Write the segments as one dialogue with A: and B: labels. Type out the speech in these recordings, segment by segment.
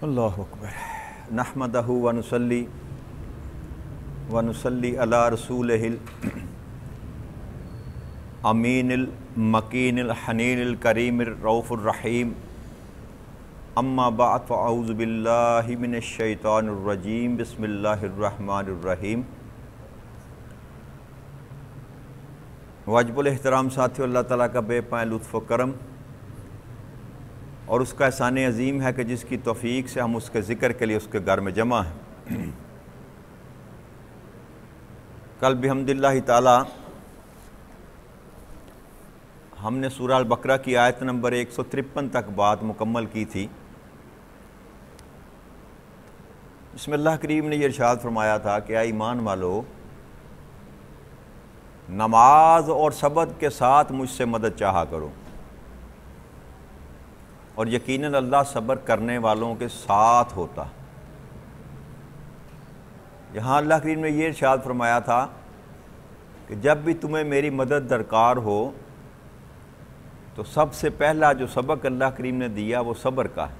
A: اللہ اکبر نحمدہ ونصلی علی رسولہ الامین المکین الحنین الکریم الرؤوف الرحیم اما بعد فاعوذ باللہ من الشیطان الرجیم بسم اللہ الرحمن الرحیم۔ واجب الاحترام ساتھیو، اللہ تعالیٰ کا بے پائے لطف و کرم اور اس کا احسان عظیم ہے کہ جس کی توفیق سے ہم اس کے ذکر کے لیے اس کے گھر میں جمع ہیں۔ کل بحمداللہ تعالیٰ ہم نے سورہ البقرہ کی آیت نمبر 153 تک بات مکمل کی تھی۔ اس میں اللہ کریم نے یہ ارشاد فرمایا تھا کہ اے ایمان والو، نماز اور صبر کے ساتھ مجھ سے مدد چاہا کرو، اور یقیناً اللہ صبر کرنے والوں کے ساتھ ہوتا۔ یہاں اللہ کریم نے یہ ارشاد فرمایا تھا کہ جب بھی تمہیں میری مدد درکار ہو تو سب سے پہلا جو سبق اللہ کریم نے دیا وہ صبر کا ہے۔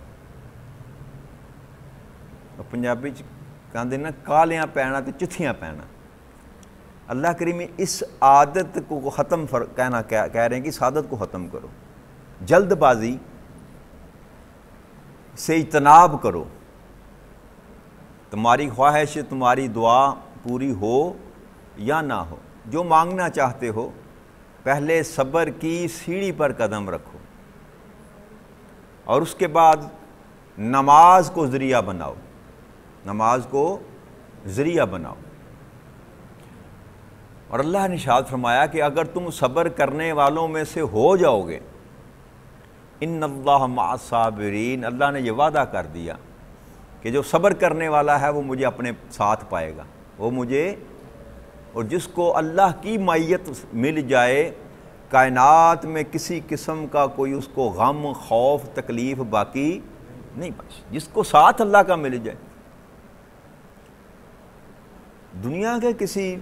A: پنجابی کہتے ہیں نا، کالیاں پینا تو چتھیاں پینا۔ اللہ کریم اس عادت کو ختم کہہ رہے ہیں کہ اس عادت کو ختم کرو، جلد بازی سے اجتناب کرو۔ تمہاری خواہش، تمہاری دعا پوری ہو یا نہ ہو، جو مانگنا چاہتے ہو، پہلے صبر کی سیڑھی پر قدم رکھو اور اس کے بعد نماز کو ذریعہ بناؤ، نماز کو ذریعہ بناؤ۔ اور اللہ نے ارشاد فرمایا کہ اگر تم صبر کرنے والوں میں سے ہو جاؤ گے، ان اللہ مع الصابرین، اللہ نے یہ وعدہ کر دیا کہ جو صبر کرنے والا ہے وہ مجھے اپنے ساتھ پائے گا، وہ مجھے، اور جس کو اللہ کی معیت مل جائے، کائنات میں کسی قسم کا کوئی اس کو غم، خوف، تکلیف باقی نہیں بچ، جس کو ساتھ اللہ کا مل جائے۔ دنیا کے کسی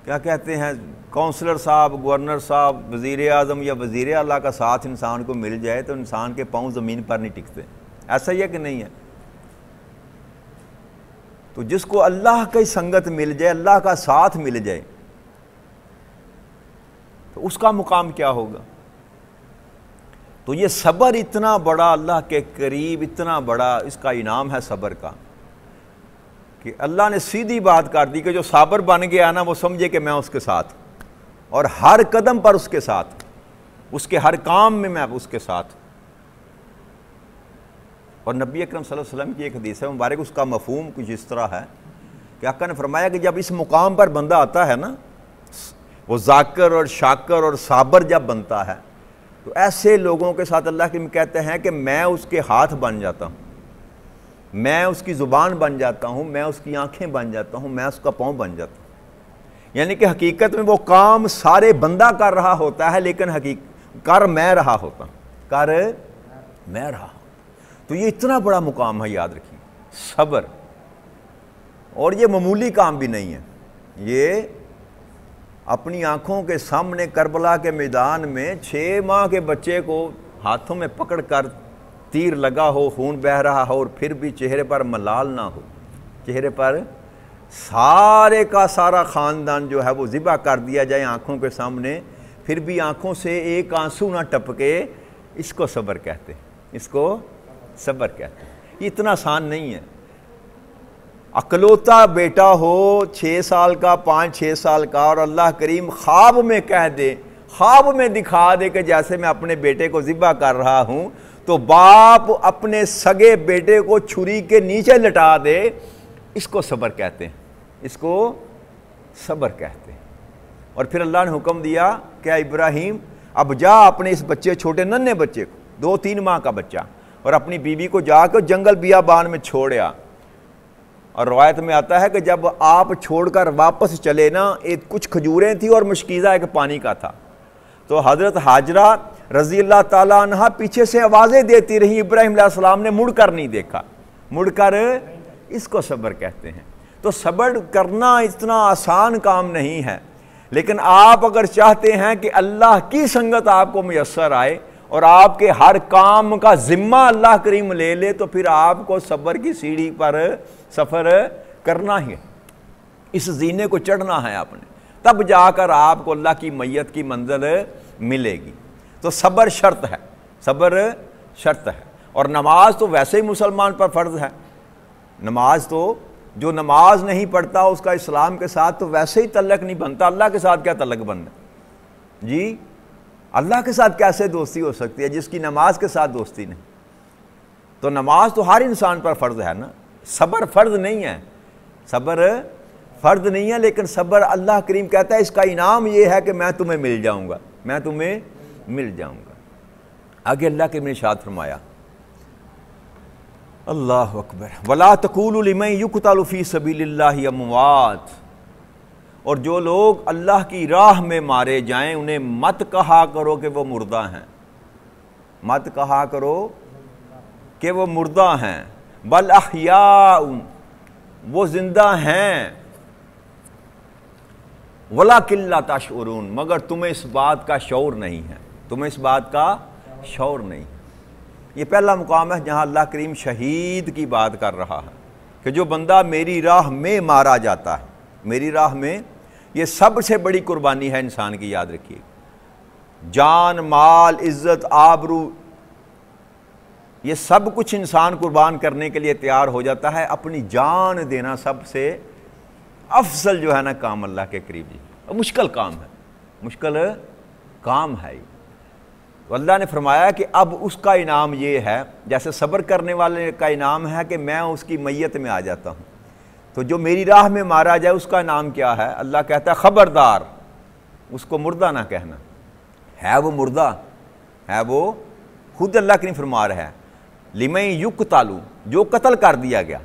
A: کیا کہتے ہیں کونسلر صاحب، گورنر صاحب، وزیر اعظم یا وزیر اعلیٰ کا ساتھ انسان کو مل جائے تو انسان کے پاؤں زمین پر نہیں ٹکتے، ایسا ہی ہے کہ نہیں ہے؟ تو جس کو اللہ کی سنگت مل جائے، اللہ کا ساتھ مل جائے، تو اس کا مقام کیا ہوگا؟ تو یہ صبر اتنا بڑا، اللہ کے قریب اتنا بڑا اس کا انعام ہے صبر کا، کہ اللہ نے سیدھی بات کر دی کہ جو صابر بن گیا نا وہ سمجھے کہ میں اس کے ساتھ، اور ہر قدم پر اس کے ساتھ، اس کے ہر کام میں اس کے ساتھ۔ اور نبی اکرم صلی اللہ علیہ وسلم کی ایک حدیث ہے مبارک، اس کا مفہوم کچھ اس طرح ہے کہ آقا نے فرمایا کہ جب اس مقام پر بندہ آتا ہے نا، وہ ذاکر اور شاکر اور صابر جب بنتا ہے، تو ایسے لوگوں کے ساتھ اللہ کے کہتے ہیں کہ میں اس کے ہاتھ بن جاتا ہوں، میں اس کی زبان بن جاتا ہوں، میں اس کی آنکھیں بن جاتا ہوں، میں اس کا پاؤں بن جاتا ہوں۔ یعنی کہ حقیقت میں وہ کام سارے بندہ کر رہا ہوتا ہے، لیکن کر میں رہا ہوتا ہوں، کر میں رہا ہوں۔ تو یہ اتنا بڑا مقام ہے، یاد رکھیے، صبر۔ اور یہ معمولی کام بھی نہیں ہے، یہ اپنی آنکھوں کے سامنے کربلا کے میدان میں 6 ماہ کے بچے کو ہاتھوں میں پکڑ کر تیر لگا ہو، خون بہہ رہا ہو، اور پھر بھی چہرے پر ملال نہ ہو، چہرے پر سارے کا سارا خاندان جو ہے وہ ذبح کر دیا جائے آنکھوں کے سامنے، پھر بھی آنکھوں سے ایک آنسو نہ ٹپکے، اس کو صبر کہتے ہیں، اس کو صبر کہتے ہیں۔ یہ اتنا آسان نہیں ہے۔ اکلوتا بیٹا ہو 6 سال کا، 5-6 سال کا، اور اللہ کریم خواب میں کہہ دے، خواب میں دکھا دے کہ جیسے میں اپنے بیٹے کو ذبح کر رہا ہوں، تو باپ اپنے سگے بیٹے کو چھری کے نیچے لٹا دے، اس کو صبر کہتے ہیں، اس کو صبر کہتے ہیں۔ اور پھر اللہ نے حکم دیا کہ ابراہیم اب جا اپنے اس بچے، چھوٹے ننھے بچے کو، 2-3 ماہ کا بچہ، اور اپنی بیوی کو جا کے جنگل بیابان میں چھوڑیا۔ اور روایت میں آتا ہے کہ جب آپ چھوڑ کر واپس چلے نا، کچھ کھجوریں تھیں اور مشکیزہ ایک پانی کا تھا، تو حضرت ہاجرہ رضی اللہ تعالیٰ عنہ پیچھے سے آوازیں دیتی رہی، ابراہیم علیہ السلام نے مڑ کر نہیں دیکھا، مڑ کر، اس کو صبر کہتے ہیں۔ تو صبر کرنا اتنا آسان کام نہیں ہے، لیکن آپ اگر چاہتے ہیں کہ اللہ کی سنگت آپ کو میسر آئے اور آپ کے ہر کام کا ذمہ اللہ کریم لے لے تو پھر آپ کو صبر کی سیڑھی پر سفر کرنا ہی ہے، اس زینے کو چڑھنا ہے آپ نے، تب جا کر آپ کو اللہ کی میت کی منزل ملے گی۔ تو صبر شرط ہے، صبر شرط ہے۔ اور نماز تو ویسے ہی مسلمان پر فرض ہے، نماز تو جو نماز نہیں پڑھتا اس کا اسلام کے ساتھ تو ویسے ہی تعلق نہیں بنتا، اللہ کے ساتھ کیا تعلق بننا جی؟ اللہ کے ساتھ کیسے دوستی ہو سکتی ہے جس کی نماز کے ساتھ دوستی نہیں؟ تو نماز تو ہر انسان پر فرض ہے نا، صبر فرض نہیں ہے، صبر فرض نہیں ہے، لیکن صبر اللہ کریم کہتا ہے اس کا انعام یہ ہے کہ میں تمہیں مل جاؤں گا، میں تمہیں مل جاؤں گا۔ آگے اللہ کے ارشاد فرمایا، اللہ اکبر، وَلَا تَقُولُوا لِمَن يُقْتَلُ فِي سَبِيلِ اللَّهِ أَمْوَاتٌ، اور جو لوگ اللہ کی راہ میں مارے جائیں انہیں مت کہا کرو کہ وہ مردہ ہیں، مت کہا کرو کہ وہ مردہ ہیں، بل احیاء، وہ زندہ ہیں، وَلَٰكِن لَا تَشْعُرُونَ، مگر تمہیں اس بات کا شعور نہیں ہے، تمہیں اس بات کا شعور نہیں۔ یہ پہلا مقام ہے جہاں اللہ کریم شہید کی بات کر رہا ہے کہ جو بندہ میری راہ میں مارا جاتا ہے، میری راہ میں، یہ سب سے بڑی قربانی ہے انسان کی، یاد رکھیے، جان، مال، عزت، آبرو، یہ سب کچھ انسان قربان کرنے کے لیے تیار ہو جاتا ہے، اپنی جان دینا سب سے افضل جو ہے نا کام اللہ کے قریب جی، مشکل کام ہے، مشکل کام ہے یہ۔ تو اللہ نے فرمایا کہ اب اس کا انعام یہ ہے، جیسے صبر کرنے والے کا انعام ہے کہ میں اس کی میت میں آ جاتا ہوں، تو جو میری راہ میں مارا جائے اس کا انعام کیا ہے؟ اللہ کہتا ہے خبردار اس کو مردہ نہ کہنا، ہے وہ مردہ، ہے وہ، خود اللہ کریم فرما رہا ہے لمن یقتل، جو قتل کر دیا گیا،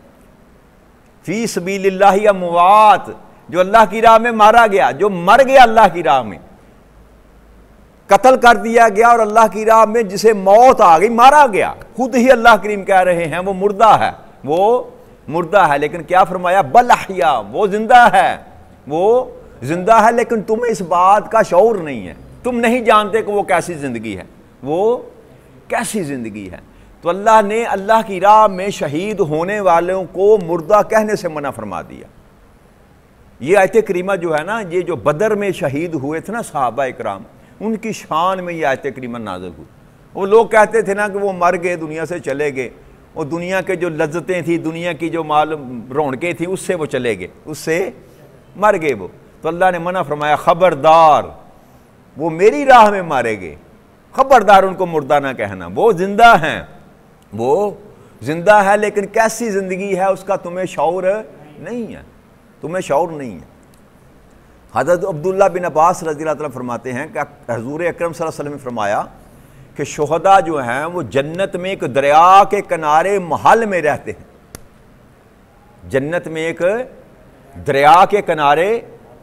A: فی سبیل اللہ اموات، جو اللہ کی راہ میں مارا گیا، جو مر گیا اللہ کی راہ میں، قتل کر دیا گیا اور اللہ کی راہ میں جسے موت آ گئی، مارا گیا، خود ہی اللہ کریم کہہ رہے ہیں وہ مردہ ہے، وہ مردہ ہے، لیکن کیا فرمایا؟ بل احیاء، وہ زندہ ہے، وہ زندہ ہے، لیکن تمہیں اس بات کا شعور نہیں ہے، تم نہیں جانتے کہ وہ کیسی زندگی ہے، وہ کیسی زندگی ہے۔ تو اللہ نے اللہ کی راہ میں شہید ہونے والوں کو مردہ کہنے سے منع فرما دیا۔ یہ آیت کریمہ جو ہے نا، یہ جو بدر میں شہید ہوئے تھے نا صحابہ اکرام، ان کی شان میں یہ آیت کریمہ نازل ہوئی۔ وہ لوگ کہتے تھے نا کہ وہ مر گئے، دنیا سے چلے گئے، وہ دنیا کے جو لذتیں تھیں، دنیا کی جو مال رونقیں تھیں، اس سے وہ چلے گئے، اس سے مر گئے وہ۔ تو اللہ نے منع فرمایا خبردار، وہ میری راہ میں مارے گئے، خبردار ان کو مردہ نہ کہنا، وہ زندہ ہیں، وہ زندہ ہے، لیکن کیسی زندگی ہے اس کا تمہیں شعور نہیں ہے، تمہیں شعور نہیں ہے۔ حضرت عبداللہ بن عباس رضی اللہ تعالیٰ فرماتے ہیں کہ حضور اکرم صلی اللہ علیہ وسلم نے فرمایا کہ شہداء جو ہیں وہ جنت میں ایک دریا کے کنارے محل میں رہتے ہیں، جنت میں ایک دریا کے کنارے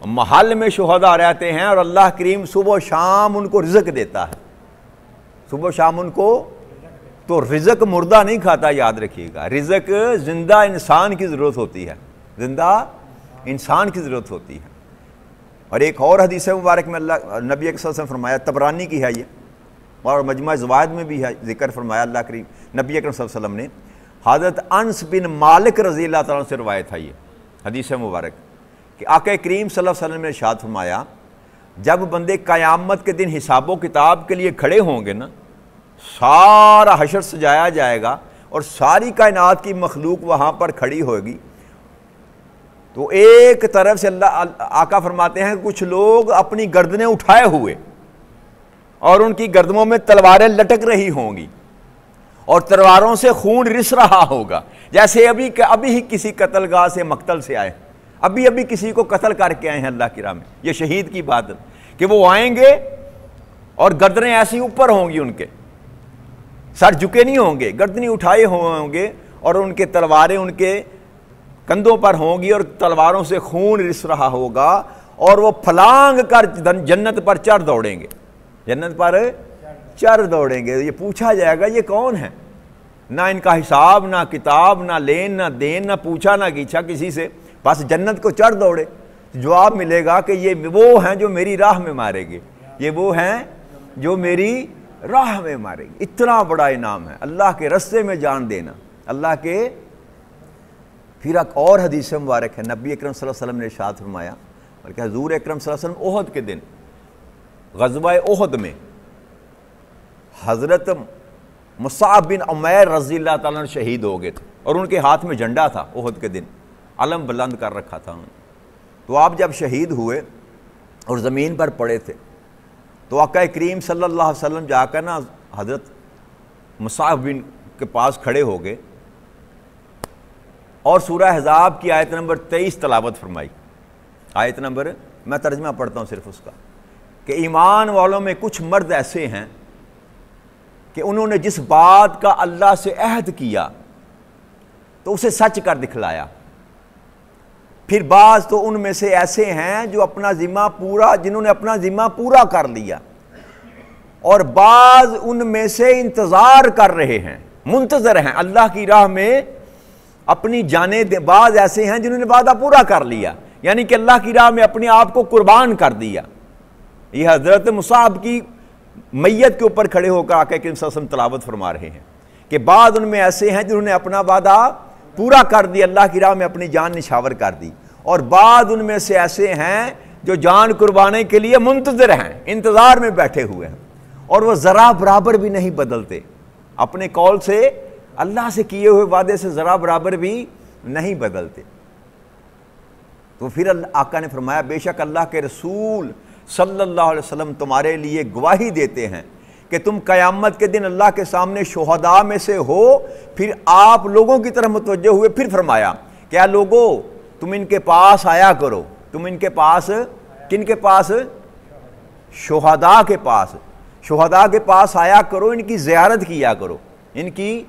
A: محل میں شہداء رہتے ہیں، اور اللہ کریم صبح و شام ان کو رزق دیتا ہے، صبح و شام ان کو، تو رزق مردہ نہیں کھاتا، یاد رکھیے گا، رزق زندہ انسان کی ضرورت ہوتی ہے، زندہ انسان کی ضرورت ہوتی ہے۔ اور ایک اور حدیث مبارک میں اللہ نبی صلی اللہ علیہ وسلم فرمایا، طبرانی کی ہے یہ، اور مجموعہ زوائد میں بھی ہے ذکر فرمایا اللہ کریم نبی اکرم صلی اللہ علیہ وسلم نے، حضرت انس بن مالک رضی اللہ تعالیٰ سے روایت ہے یہ حدیث مبارک کہ آقا کریم صلی اللہ علیہ وسلم نے ارشاد فرمایا، جب بندے قیامت کے دن حساب و کتاب کے لیے کھڑے ہوں گے نا، سارا حشر سجایا جائے گا اور ساری کائنات کی مخلوق وہاں پر کھڑی ہوگی، تو ایک طرف سے اللہ آقا فرماتے ہیں کچھ لوگ اپنی گردنیں اٹھائے ہوئے اور ان کی گردنوں میں تلواریں لٹک رہی ہوں گی اور تلواروں سے خون رس رہا ہوگا، جیسے ابھی ہی کسی قتل گاہ سے مقتل سے آئے، ابھی کسی کو قتل کر کے آئے ہیں اللہ کی راہ میں۔ یہ شہید کی بات ہے کہ وہ آئیں گے اور گردنیں ایسی اوپر ہوں گی، ان کے سر جھکے نہیں ہوں گے، گردنیں اٹھائے ہوں گے، اور ان کے تلواریں ان کے کندھوں پر ہوں گی اور تلواروں سے خون رس رہا ہوگا، اور وہ پھلانگ کر جنت پر چڑھ دوڑیں گے، جنت پر چڑھ دوڑیں گے۔ یہ پوچھا جائے گا یہ کون ہے؟ نہ ان کا حساب، نہ کتاب، نہ لین نہ دین، نہ پوچھا نہ گیچھا کسی سے، بس جنت کو چڑھ دوڑے۔ جواب ملے گا کہ یہ وہ ہیں جو میری راہ میں مارے گے، یہ وہ ہیں جو میری راہ میں مارے گی، اتنا بڑا انعام ہے اللہ کے رستے میں جان دینا، اللہ کے۔ پھر ایک اور حدیث مبارک ہے، نبی اکرم صلی اللہ علیہ وسلم نے ارشاد فرمایا، بلکہ حضور اکرم صلی اللہ علیہ وسلم احد کے دن غزوہ احد میں حضرت مصعب بن عمیر رضی اللہ تعالیٰ عنہ شہید ہو گئے تھے، اور ان کے ہاتھ میں جھنڈا تھا احد کے دن، علم بلند کر رکھا تھا انہوں نے۔ تو آپ جب شہید ہوئے اور زمین پر پڑے تھے تو آقا کریم صلی اللہ علیہ وسلم جا کر نا حضرت مصعب بن کے پاس کھڑے ہو گئے اور سورہ احزاب کی آیت نمبر 23 تلاوت فرمائی۔ آیت نمبر، میں ترجمہ پڑھتا ہوں صرف اس کا، کہ ایمان والوں میں کچھ مرد ایسے ہیں کہ انہوں نے جس بات کا اللہ سے عہد کیا تو اسے سچ کر دکھلایا، پھر بعض تو ان میں سے ایسے ہیں جو جنہوں نے اپنا ذمہ پورا کر لیا، اور بعض ان میں سے انتظار کر رہے ہیں، منتظر ہیں اللہ کی راہ میں اپنی جانیں دیں۔ بعض ایسے ہیں جنہوں نے وعدہ پورا کر لیا، یعنی کہ اللہ کی راہ میں اپنے آپ کو قربان کر دیا۔ یہ حضرت مصعب کی میت کے اوپر کھڑے ہو کر آقا کریم صلی اللہ علیہ وسلم تلاوت فرما رہے ہیں کہ بعض ان میں ایسے ہیں جنہوں نے اپنا وعدہ پورا کر دیا، اللہ کی راہ میں اپنی جان نشاور کر دی، اور بعض ان میں سے ایسے ہیں جو جان قربانے کے لیے منتظر ہیں، انتظار میں بیٹھے ہوئے ہیں، اور وہ ذرا برابر بھی نہیں بدلتے، اپنے قول سے اللہ سے کیے ہوئے وعدے سے ذرا برابر بھی نہیں بدلتے۔ تو پھر آقا نے فرمایا بے شک اللہ کے رسول صلی اللہ علیہ وسلم تمہارے لیے گواہی دیتے ہیں کہ تم قیامت کے دن اللہ کے سامنے شہداء میں سے ہو۔ پھر آپ لوگوں کی طرف متوجہ ہوئے، پھر فرمایا کیا لوگو تم ان کے پاس آیا کرو، تم ان کے پاس، کن کے پاس؟ شہداء کے پاس، شہداء کے پاس آیا کرو، ان کی زیارت کیا کرو، ان کی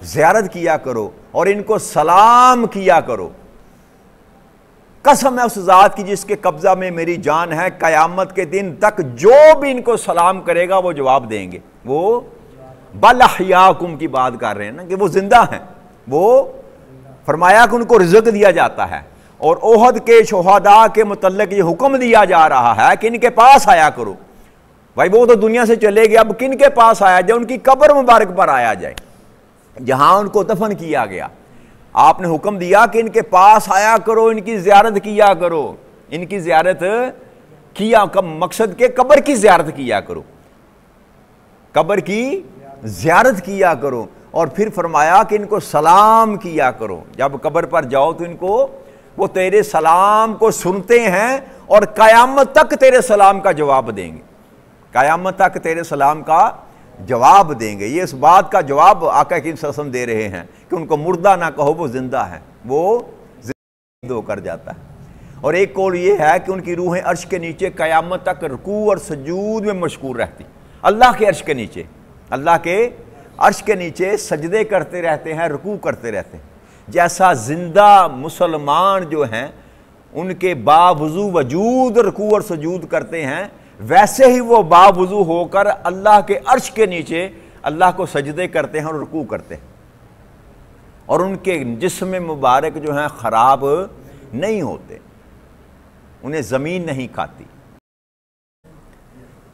A: زیارت کیا کرو اور ان کو سلام کیا کرو۔ قسم ہے اس ذات کی جس کے قبضہ میں میری جان ہے، قیامت کے دن تک جو بھی ان کو سلام کرے گا وہ جواب دیں گے۔ وہ بل احیاکم کی بات کر رہے ہیں نا کہ وہ زندہ ہیں، وہ فرمایا کہ ان کو رزق دیا جاتا ہے، اور احد کے شہداء کے متعلق یہ حکم دیا جا رہا ہے کہ ان کے پاس آیا کرو۔ بھائی وہ تو دنیا سے چلے گئے، اب کن کے پاس آیا جائے؟ ان کی قبر مبارک پر آیا جائے جہاں ان کو دفن کیا گیا۔ آپ نے حکم دیا کہ ان کے پاس آیا کرو، ان کی زیارت کیا کرو، ان کی زیارت کیا، مقصد کہ قبر کی زیارت کیا کرو، قبر کی زیارت کیا کرو، اور پھر فرمایا کہ ان کو سلام کیا کرو۔ جب قبر پر جاؤ تو ان کو، وہ تیرے سلام کو سنتے ہیں اور قیامت تک تیرے سلام کا جواب دیں گے، قیامت تک تیرے سلام کا جواب دیں گے۔ یہ اس بات کا جواب آقا کریم صلی اللہ علیہ وسلم دے رہے ہیں کہ ان کو مردہ نہ کہو، وہ زندہ ہے، وہ زندہ ہو کر جاتا ہے۔ اور ایک قول یہ ہے کہ ان کی روحیں عرش کے نیچے قیامت تک رکوع اور سجود میں مشغول رہتی، اللہ کے عرش کے نیچے، اللہ کے عرش کے نیچے سجدے کرتے رہتے ہیں، رکوع کرتے رہتے ہیں۔ جیسا زندہ مسلمان جو ہیں ان کے باوضو وجود رکوع اور سجود کرتے ہیں، ویسے ہی وہ باوضو ہو کر اللہ کے عرش کے نیچے اللہ کو سجدے کرتے ہیں اور رکوع کرتے ہیں، اور ان کے جسم مبارک جو ہیں خراب نہیں ہوتے، انہیں زمین نہیں کھاتی۔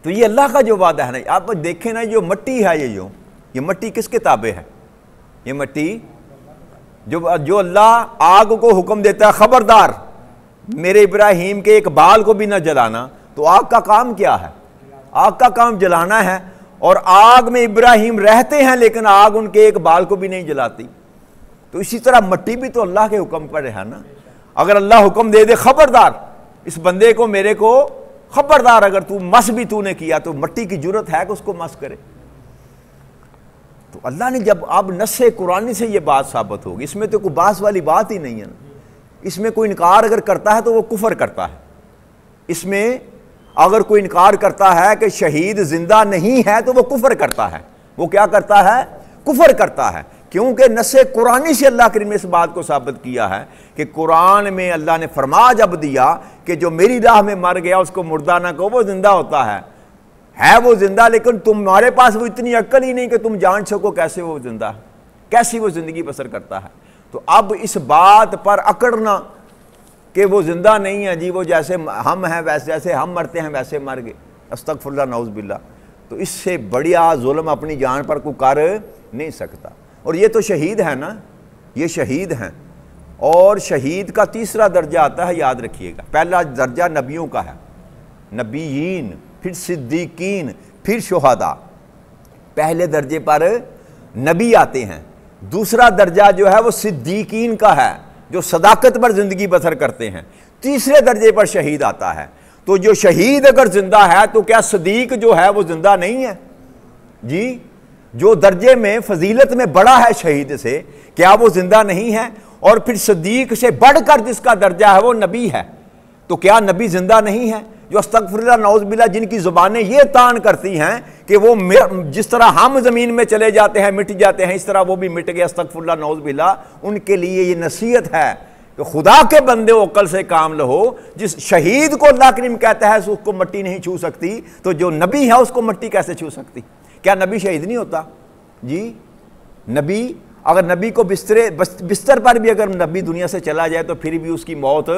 A: تو یہ اللہ کا جو وعدہ ہے نا، آپ دیکھیں نا، جو مٹی ہے، یہ مٹی کس کے تابع ہے؟ یہ مٹی جو اللہ آگ کو حکم دیتا ہے خبردار میرے ابراہیم کے ایک بال کو بھی نہ جلانا، تو آگ کا کام کیا ہے؟ آگ کا کام جلانا ہے، اور آگ میں ابراہیم رہتے ہیں لیکن آگ ان کے ایک بال کو بھی نہیں جلاتی۔ تو اسی طرح مٹی بھی تو اللہ کے حکم پر ہے نا۔ اگر اللہ حکم دے دے خبردار اس بندے کو، میرے کو خبردار، اگر تو مس بھی تو نے کیا، تو مٹی کی جرت ہے کہ اس کو مس کرے؟ تو اللہ نے جب اب نص قرآنی سے یہ بات ثابت ہوگی، اس میں تو کوئی بحث والی بات ہی نہیں ہے نا۔ اس میں کوئی انکار اگر کرتا ہے تو وہ کفر کرتا ہے، اس میں اگر کوئی انکار کرتا ہے کہ شہید زندہ نہیں ہے تو وہ کفر کرتا ہے۔ وہ کیا کرتا ہے؟ کفر کرتا ہے، کیونکہ نص قرآنی سے اللہ کریم نے اس بات کو ثابت کیا ہے کہ قرآن میں اللہ نے فرما جب دیا کہ جو میری راہ میں مر گیا اس کو مردہ نہ کہو، وہ زندہ ہوتا ہے وہ زندہ، لیکن تمہارے پاس وہ اتنی عقل ہی نہیں کہ تم جان سکو کیسے وہ زندہ ہے، کیسی وہ زندگی بسر کرتا ہے۔ تو اب اس بات پر اکڑنا کہ وہ زندہ نہیں ہے، جی وہ جیسے ہم ہیں ویسے، جیسے ہم مرتے ہیں ویسے مر گئے، استغفر اللہ، نعوذ باللہ، تو تو اس سے بڑیا ظلم اپنی جان پر کوئی کر نہیں سکتا۔ اور یہ تو شہید ہے نا، یہ شہید ہیں، اور شہید کا تیسرا درجہ آتا ہے، یاد رکھیے گا۔ پہلا درجہ نبیوں کا ہے، نبیین، پھر صدیقین، پھر شہداء، پہلے درجے پر نبی آتے ہیں۔ دوسرا درجہ جو ہے وہ صدیقین کا ہے، جو صداقت پر زندگی بسر کرتے ہیں۔ تیسرے درجے پر شہید آتا ہے۔ تو جو شہید اگر زندہ ہے تو کیا صدیق جو ہے وہ زندہ نہیں ہے؟ جی، جو درجے میں فضیلت میں بڑا ہے شہید سے، کیا وہ زندہ نہیں ہے؟ اور پھر صدیق سے بڑھ کر جس کا درجہ ہے وہ نبی ہے، تو کیا نبی زندہ نہیں ہے؟ جو استغفر اللہ نعوذ باللہ، جن کی زبانیں یہ تان کرتی ہیں کہ وہ جس طرح ہم زمین میں چلے جاتے ہیں مٹ جاتے ہیں، اس طرح وہ بھی مٹ گئے، استغفر اللہ نعوذ باللہ، ان کے لیے یہ نصیحت ہے کہ خدا کے بندے عقل سے کام لو۔ جس شہید کو اللہ کریم کہتا ہے اس کو مٹی نہیں چھو سکتی، تو جو نبی ہے اس کو مٹی کیسے چھو سکتی؟ کیا نبی شہید نہیں ہوتا؟ جی، نبی اگر نبی کو بستر پر بھی اگر نبی دنیا سے چلا جائے تو پھر بھی اس کی موت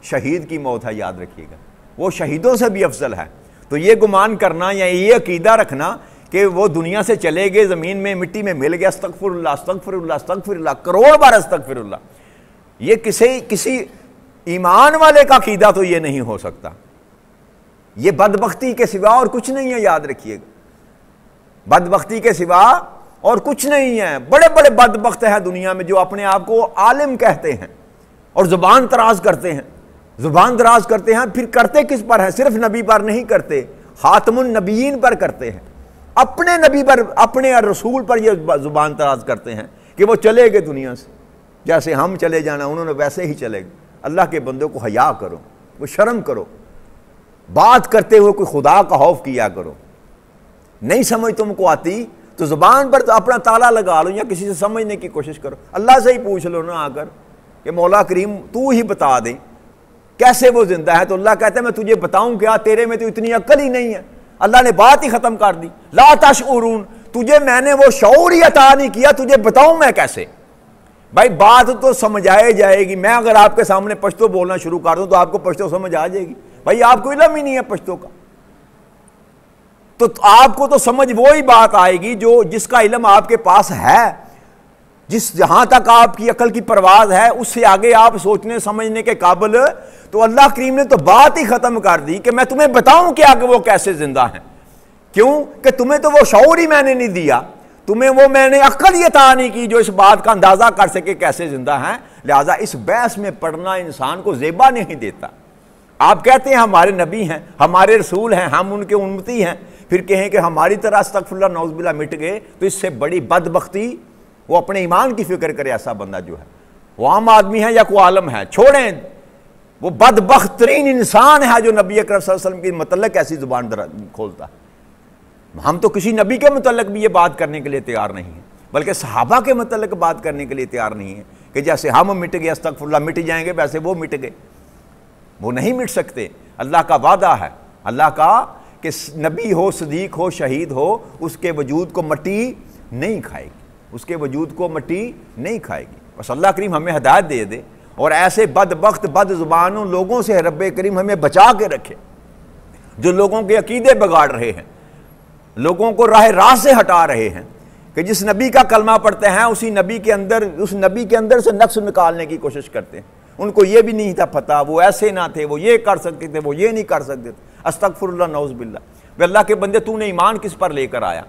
A: شہید کی موت ہے، یاد رکھیے گا، وہ شہیدوں سے بھی افضل ہے۔ تو یہ گمان کرنا یا یہ عقیدہ رکھنا کہ وہ دنیا سے چلے گئے، زمین میں مٹی میں مل گیا، استغفر اللہ استغفر اللہ استغفر اللہ، کروڑ بار استغفر اللہ، یہ کسی ایمان والے کا عقیدہ تو یہ نہیں ہو سکتا۔ یہ بدبختی کے سوا اور کچھ نہیں ہے، یاد رکھیے گا، بدبختی کے سوا اور کچھ نہیں ہے۔ بڑے بڑے بدبخت ہیں دنیا میں جو اپنے آپ کو عالم کہتے ہیں اور زبان دراز کرتے ہیں، زبان دراز کرتے ہیں، پھر کرتے کس پر ہیں؟ صرف نبی پر نہیں کرتے، خاتم النبیین پر کرتے ہیں، اپنے نبی پر، اپنے رسول پر یہ زبان دراز کرتے ہیں کہ وہ چلے گئے دنیا سے، جیسے ہم چلے جانا انہوں نے ویسے ہی چلے گئے۔ اللہ کے بندوں کو حیا کرو، وہ شرم کرو، بات کرتے ہوئے کوئی خدا کا خوف کیا کرو۔ نہیں سمجھ تم کو آتی تو زبان پر تو اپنا تالا لگا لو یا کسی سے سمجھنے کی کوشش کرو، اللہ سے ہی پوچھ لو نا آ کر کہ مولا کریم تو ہی بتا دے کیسے وہ زندہ ہے۔ تو اللہ کہتا ہے میں تجھے بتاؤں کیا، تیرے میں تو اتنی عقل ہی نہیں ہے۔ اللہ نے بات ہی ختم کر دی، لا تشعرون، تجھے میں نے وہ شعور ہی عطا نہیں کیا، تجھے بتاؤں میں کیسے؟ بھائی بات تو سمجھائے جائے گی، میں اگر آپ کے سامنے پشتو بولنا شروع کر دوں تو آپ کو پشتو سمجھ آ جائے گی؟ بھائی آپ کو علم ہی نہیں ہے پشتو کا، تو آپ کو تو سمجھ وہی بات آئے گی جو جس کا علم آپ کے پاس ہے، جہاں تک آپ کی عقل کی پرواز ہے، اس سے آگے آپ سوچنے سمجھنے کے قابل۔ تو اللہ کریم نے تو بات ہی ختم کر دی کہ میں تمہیں بتاؤں کیا کہ وہ کیسے زندہ ہیں۔ کیوں کہ تمہیں تو وہ شعور ہی میں نے نہیں دیا، تمہیں وہ میں نے عقل ہی عطا نہیں کی جو اس بات کا اندازہ کر سکے کیسے زندہ ہیں۔ لہٰذا اس بحث میں پڑھنا انسان کو زیبا نہیں دیتا۔ آپ کہتے ہیں ہمارے نبی ہیں، ہمارے رسول ہیں، ہم ان کے امتی ہیں، پھر کہیں کہ ہماری طرح استغفر اللہ نعوذ باللہ مٹ گئے، تو اس سے بڑی بدبختی وہ اپنے ایمان کی فکر کرے ایسا بندہ جو ہے، وہ عام آدمی ہے یا کوئی عالم ہے، چھوڑیں، وہ بدبخت ترین انسان ہے جو نبی اکرم صلی اللہ علیہ وسلم کے متعلق ایسی زبان کھولتا ہے۔ ہم تو کسی نبی کے متعلق بھی یہ بات کرنے کے لیے تیار نہیں ہیں، بلکہ صحابہ کے متعلق بات کرنے کے لیے تیار نہیں ہیں کہ جیسے ہم مٹ گئے استغفر اللہ مٹ جائیں گے ویسے وہ مٹ گئے، وہ نہیں مٹ سکتے۔ اللہ کا وعدہ ہے، اللہ کا کہ نبی ہو، صدیق ہو، شہید ہو، اس کے وجود کو مٹی نہیں کھائے گی، اس کے وجود کو مٹی نہیں کھائے گی۔ بس اللہ کریم ہمیں ہدایت دے دے اور ایسے بدبخت بد زبانوں لوگوں سے رب کریم ہمیں بچا کے رکھے جو لوگوں کے عقیدے بگاڑ رہے ہیں، لوگوں کو راہ سے ہٹا رہے ہیں، کہ جس نبی کا کلمہ پڑھتے ہیں اسی نبی کے اندر، اس نبی کے اندر سے نقص نکالنے کی کوشش کرتے ہیں۔ ان کو یہ بھی نہیں تھا پتہ، وہ ایسے نہ تھے، وہ یہ کر سکتے تھے، وہ یہ نہیں کر سکتے تھے، استغفر اللہ نعوذ باللہ۔ وہ اللہ کے بندے تو نے ایمان کس پر لے کر آیا؟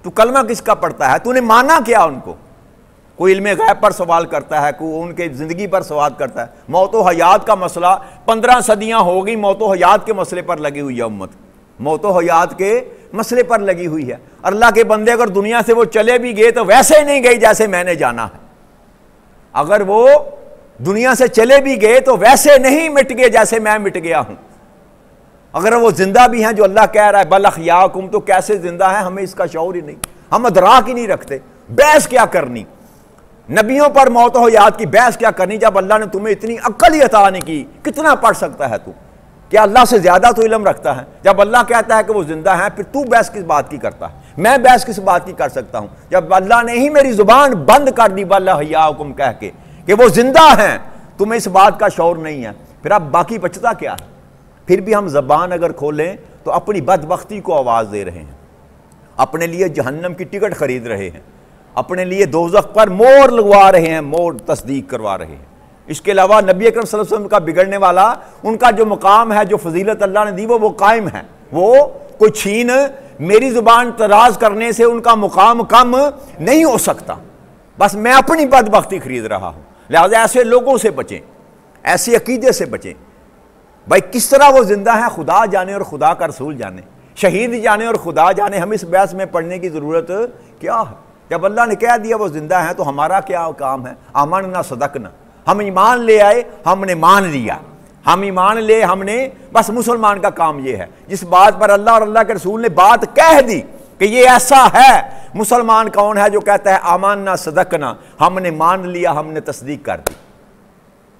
A: تو کلمہ کس کا پڑھتا ہے؟ تو نے مانا کیا ان کو؟ کوئی علم غیب پر سوال کرتا ہے، کوئی ان کے زندگی پر سوال کرتا ہے۔ موت و حیات کا مسئلہ 15 صدیاں ہو گئی موت و حیات کے مسئلے پر لگی ہوئی ہے امت، موت و حیات کے مسئلے پر لگی ہوئی ہے۔ اللہ کے بندے اگر دنیا سے وہ چلے بھی گئے تو ویسے نہیں گئی جیسے میں نے جانا ہے، اگر وہ دنیا سے چلے بھی گئے تو ویسے نہیں مٹ گئے جیسے میں مٹ گیا ہوں۔ اگر وہ زندہ بھی ہیں جو اللہ کہہ رہا ہے بل احیاء، تو کیسے زندہ ہیں ہمیں اس کا شعور ہی نہیں، ہم ادراک ہی نہیں رکھتے۔ بحث کیا کرنی نبیوں پر، موت و حیات کی بحث کیا کرنی جب اللہ نے تمہیں اتنی عقل ہی عطا نہیں کی؟ کتنا پڑھ سکتا ہے تو؟ کیا اللہ سے زیادہ تو علم رکھتا ہے؟ جب اللہ کہتا ہے کہ وہ زندہ ہیں پھر تو بحث کس بات کی کرتا ہے؟ میں بحث کس بات کی کر سکتا ہوں جب اللہ نے ہی میری زبان بند کر دی بل احیاء کہہ کے کہ وہ زندہ ہیں؟ تمہیں اس بات کا شعور نہیں ہے، پھر اب باقی بچتا کیا ہے؟ پھر بھی ہم زبان اگر کھولیں تو اپنی بدبختی کو آواز دے رہے ہیں، اپنے لیے جہنم کی ٹکٹ خرید رہے ہیں، اپنے لیے دوزخ پر مور لگوا رہے ہیں، مور تصدیق کروا رہے ہیں۔ اس کے علاوہ نبی اکرم صلی اللہ علیہ وسلم کا بگڑنے والا، ان کا جو مقام ہے، جو فضیلت اللہ نے دی، وہ قائم ہے، وہ کوئی چھین میری زبان تراز کرنے سے ان کا مقام کم نہیں ہو سکتا، بس میں اپنی بدبختی خرید رہا ہوں۔ لہذا ایسے لوگوں سے بچیں، ایسے عقیدے سے بچیں۔ بھائی کس طرح وہ زندہ ہیں خدا جانے اور خدا کا رسول جانے، شہید جانے اور خدا جانے، ہم اس بحث میں پڑھنے کی ضرورت کیا ہے؟ جب اللہ نے کہہ دیا وہ زندہ ہیں تو ہمارا کیا کام ہے؟ آمنا صدقنا، ہم ایمان لے آئے، ہم نے مان لیا، ہم ایمان لے، ہم نے، بس مسلمان کا کام یہ ہے جس بات پر اللہ اور اللہ کے رسول نے بات کہہ دی کہ یہ ایسا ہے۔ مسلمان کون ہے جو کہتا ہے آمنا صدقنا، ہم نے مان لیا، ہم نے تصدیق کر دی،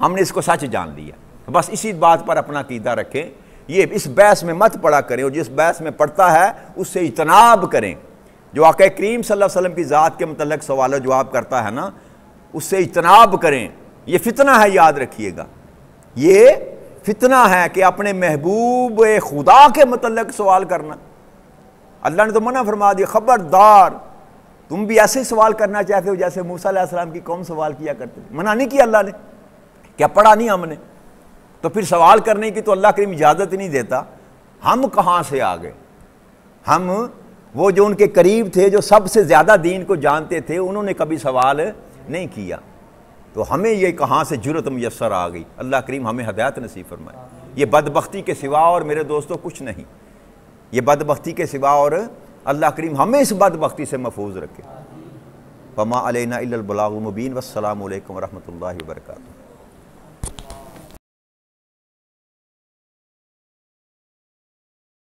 A: ہم نے اس کو سچ جان لیا، بس اسی بات پر اپنا عقیدہ رکھیں۔ یہ اس بحث میں مت پڑا کریں، اور جس بحث میں پڑھتا ہے اس سے اجتناب کریں۔ جو آقا کریم صلی اللہ علیہ وسلم کی ذات کے متعلق سوال و جواب کرتا ہے نا، اس سے اجتناب کریں۔ یہ فتنہ ہے، یاد رکھیے گا، یہ فتنہ ہے کہ اپنے محبوب خدا کے متعلق سوال کرنا۔ اللہ نے تو منع فرما دیا، خبردار تم بھی ایسے سوال کرنا چاہتے ہو جیسے موسیٰ علیہ السلام کی قوم سوال کیا کرتے تھے۔ منع نہیں کیا اللہ نے، کیا پڑھا نہیں ہم نے؟ تو پھر سوال کرنے کی تو اللہ کریم اجازت نہیں دیتا۔ ہم کہاں سے آ گئے؟ ہم وہ جو ان کے قریب تھے، جو سب سے زیادہ دین کو جانتے تھے، انہوں نے کبھی سوال نہیں کیا، تو ہمیں یہ کہاں سے جرأت میسر آ گئی؟ اللہ کریم ہمیں ہدایت نصیب فرمائے۔ یہ بدبختی کے سوا اور میرے دوستوں کچھ نہیں، یہ بدبختی کے سوا، اور اللہ کریم ہمیں اس بدبختی سے محفوظ رکھے۔ فما علینا الا البلاغ المبین، والسلام علیکم ورحمۃ اللہ وبرکاتہ۔